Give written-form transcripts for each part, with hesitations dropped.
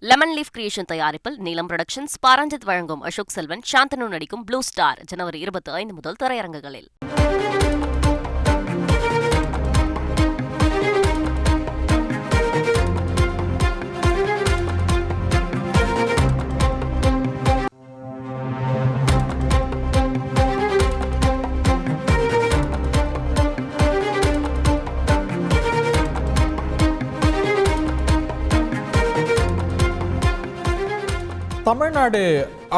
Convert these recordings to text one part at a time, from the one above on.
Lemon leaf creation தயாரிப்பில் நீலம் productions, Pa Ranjith வழங்கும் அசோக் செல்வன், சாந்தனு நடிக்கும் ப்ளூ ஸ்டார் ஜனவரி 25 முதல் திரையரங்குகளில். தமிழ்நாடு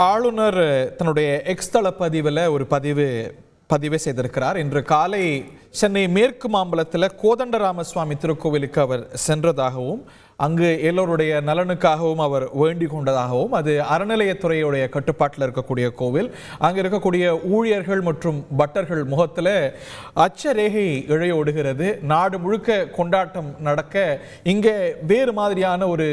ஆளுநர் தன்னுடைய எக்ஸ் தள பதிவில் ஒரு பதிவை செய்திருக்கிறார். இன்று காலை சென்னை மேற்கு மாம்பலத்தில் கோதண்டராமசுவாமி திருக்கோவிலுக்கு அவர் சென்றதாகவும் அங்கு எல்லோருடைய நலனுக்காகவும் அவர் வேண்டிக் கொண்டதாகவும், அது அறநிலையத்துறையுடைய கட்டுப்பாட்டில் இருக்கக்கூடிய கோவில், அங்கே இருக்கக்கூடிய ஊழியர்கள் மற்றும் பட்டர்கள் முகத்தில் அச்சரேகை இழையோடுகிறது. நாடு முழுக்க கொண்டாட்டம் நடக்க இங்கே வேறு மாதிரியான ஒரு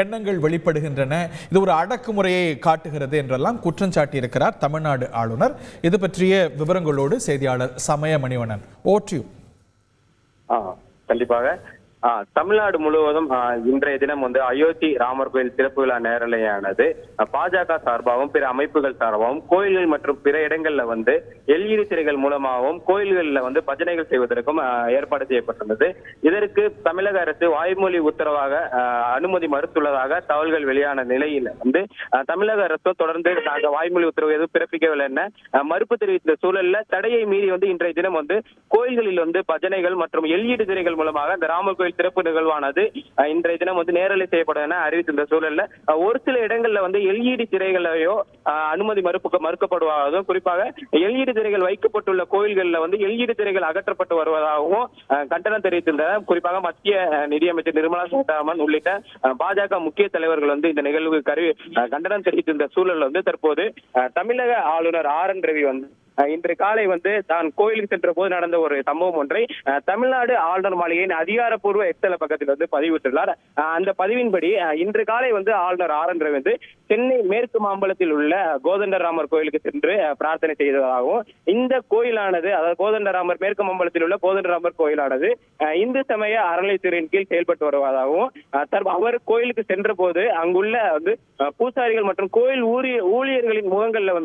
எண்ணங்கள் வெளிப்படுகின்றன, இது ஒரு அடக்குமுறையை காட்டுகிறது என்றெல்லாம் குற்றம் சாட்டியிருக்கிறார் தமிழ்நாடு ஆளுநர். இது பற்றிய விவரங்களோடு செய்தியாளர் சமய மணிவண்ணன். ஓட்டியூ. கண்டிப்பாக தமிழ்நாடு முழுவதும் இன்றைய தினம் அயோத்தி ராமர் கோயில் திறப்பு விழா நேரலையானது பாஜக சார்பாகவும் பிற அமைப்புகள் சார்பாகவும் கோயில்கள் மற்றும் பிற இடங்கள்ல எல்இடி திரைகள் மூலமாகவும் கோயில்களில் பஜனைகள் செய்வதற்கும் ஏற்பாடு செய்யப்பட்டுள்ளது. இதற்கு தமிழக அரசு வாய்மொழி உத்தரவாக அனுமதி மறுத்துள்ளதாக தகவல்கள் வெளியான நிலையில் தமிழக அரசும் தொடர்ந்து வாய்மொழி உத்தரவு எதுவும் பிறப்பிக்கவில்லை என மறுப்பு தெரிவித்த சூழல்ல தடையை மீறி இன்றைய தினம் கோயில்களில் பஜனைகள் மற்றும் எல்இடி திரைகள் மூலமாக இந்த ராமர் கோயில் சிறப்பு நிகழ்வானது இன்றைய தினம் நேரலை செய்யப்படும் என அறிவித்திருந்த சூழல்ல ஒரு சில இடங்கள்ல எல்இடி திரைகளையோ அனுமதி மறுக்கப்படுவதாகவும், குறிப்பாக எல்இடி திரைகள் வைக்கப்பட்டுள்ள கோயில்கள்ல எல்இடி திரைகள் அகற்றப்பட்டு வருவதாகவும் கண்டனம் தெரிவித்திருந்தனர். குறிப்பாக மத்திய நிதியமைச்சர் நிர்மலா சீதாராமன் உள்ளிட்ட பாஜக முக்கிய தலைவர்கள் இந்த நிகழ்வுக்கு கண்டனம் தெரிவித்திருந்த சூழல் தற்போது தமிழக ஆளுநர் ஆர்.என். ரவி இன்று காலை தான் கோயிலுக்கு சென்ற போது நடந்த ஒரு சம்பவம் ஒன்றை தமிழ்நாடு ஆளுநர் மாளிகையின் அதிகாரப்பூர்வ எக்ஸல பக்கத்தில் பதிவிட்டுள்ளார். அந்த பதிவின்படி இன்று காலை ஆளுநர் ஆர்.என். ரவி சென்னை மேற்கு மாம்பலத்தில் உள்ள கோதண்டராமர் கோயிலுக்கு சென்று பிரார்த்தனை செய்ததாகவும், இந்த கோயிலானது, அதாவது கோதண்டராமர் மேற்கு மாம்பலத்தில் உள்ள கோதண்டராமர் கோயிலானது இந்து சமய அறநிலையத்துறையின் கீழ் செயல்பட்டு வருவதாகவும், அவர் கோயிலுக்கு சென்ற போது அங்குள்ள பூசாரிகள் மற்றும் கோயில் ஊழியர்களின் முகங்கள்ல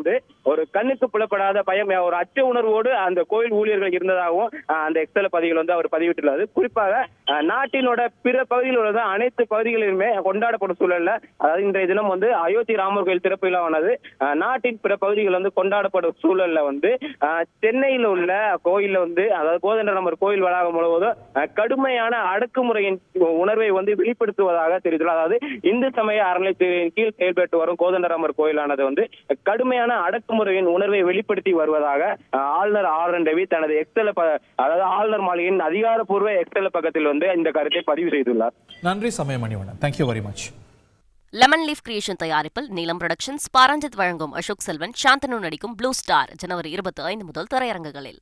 ஒரு கண்ணுக்கு புலப்படாத பயம், ஒரு அச்ச உணர்வோடு அந்த கோயில் ஊழியர்கள் இருந்ததாகவும் அந்த எக்ஸல பதிவுகள் அவர் பதிவிட்டுள்ளது. குறிப்பாக நாட்டினோட பிற பகுதிகளோட அனைத்து பகுதிகளிலுமே கொண்டாடப்படும் சூழல்ல, அதாவது இன்றைய தினம் அயோத்தி ராமர் கோயில் திறப்பு விழாவானது நாட்டின் பிற பகுதிகள் கொண்டாடப்படும் சூழல்ல சென்னையில் உள்ள கோயில்ல அதாவது கோதண்டராமர் கோயில் வளாகம் முழுவதும் கடுமையான அடக்குமுறையின் உணர்வை வெளிப்படுத்துவதாக தெரிவித்துள்ளார். அதாவது இந்து சமய அறநிலையத்துறையின் கீழ் செயல்பட்டு வரும் கோதண்டராமர் கோயிலானது கடுமையான அடக்குமுறையின் உணர்வை வெளிப்படுத்தி வருவதாக ஆளுநர் ஆர்.என். ரவி தனது எக்ஸல, அதாவது ஆளுநர் மாளிகையின் அதிகாரப்பூர்வ எக்ஸல பக்கத்தில் இந்த கருத்தை பதிவு செய்துள்ளார். நன்றி சமய Manivannan. Thank you very much. Lemon leaf creation தயாரிப்பில் நீலம் புரொடக்ஷன்ஸ், பாரஞ்சித் வழங்கும் அசோக் செல்வன், சாந்தனு நடிக்கும் ப்ளூ ஸ்டார் ஜனவரி 25 முதல் திரையரங்குகளில்.